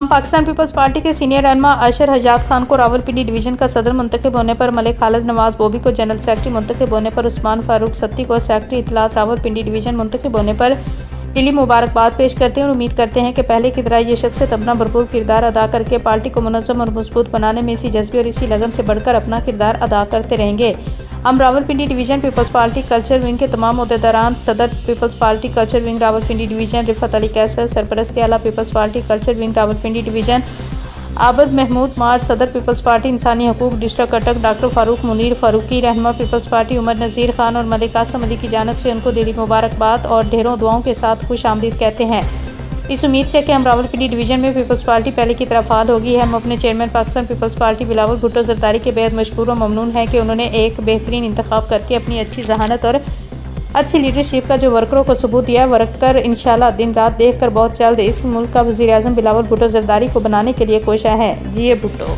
Pakistan Peoples party کے senior رہنما اشر حجات خان کو راولپنڈی ڈویژن کا صدر منتخب ہونے پر، ملک خالد نواز بوبی کو جنرل سیکرٹری منتخب ہونے پر، عثمان فاروق ستی کو سیکرٹری اطلاعات راولپنڈی ڈویژن منتخب ہونے پر دلی مبارکباد پیش کرتے ہیں اور امید کرتے ہیں کہ پہلے کی طرح یہ شخصیت اپنا بھرپور کردار ادا کر کے پارٹی کو منظم اور مضبوط بنانے میں اسی جذبے اور اسی لگن سے بڑھ کر اپنا کردار ادا کرتے رہیں گے۔ ہم Rawalpindi division Peoples Party culture wing کے تمام عہدیداران، صدر Peoples Party culture wing Rawalpindi division Rifat Ali Qaiser, سرپرست اعلیٰ Peoples Party culture wing Rawalpindi division Abid Mahmood مار، صدر پیپلز پارٹی انسانی حقوق ڈسٹرکٹ اٹک ڈاکٹر فاروق منیر فاروقی، رہنما پیپلز پارٹی عمر نذیر خان اور ملک قاسم علی کی جانب سے ان کو دلی مبارکباد اور ڈھیروں دعاؤں کے ساتھ خوش آمدید کہتے ہیں۔ اس امید سے کہ ہم راولپنڈی ڈویژن میں پیپلز پارٹی پہلے کی طرح فعال ہوگی ہے، ہم اپنے chairman Pakistan Peoples Party Bilawal Bhutto Zardari کے بے حد مشکور و ممنون ہیں کہ انہوں نے ایک بہترین انتخاب کر کے اپنی اچھی ذہانت اور اچھی لیڈرشپ کا جو ورکروں کو ثبوت دیا ہے، ورکر انشاءاللہ دن رات دیکھ کر بہت جلد اس ملک کا وزیر اعظم بلاول بھٹو زرداری کو بنانے کے لیے کوشاں ہیں۔ جی بھٹو۔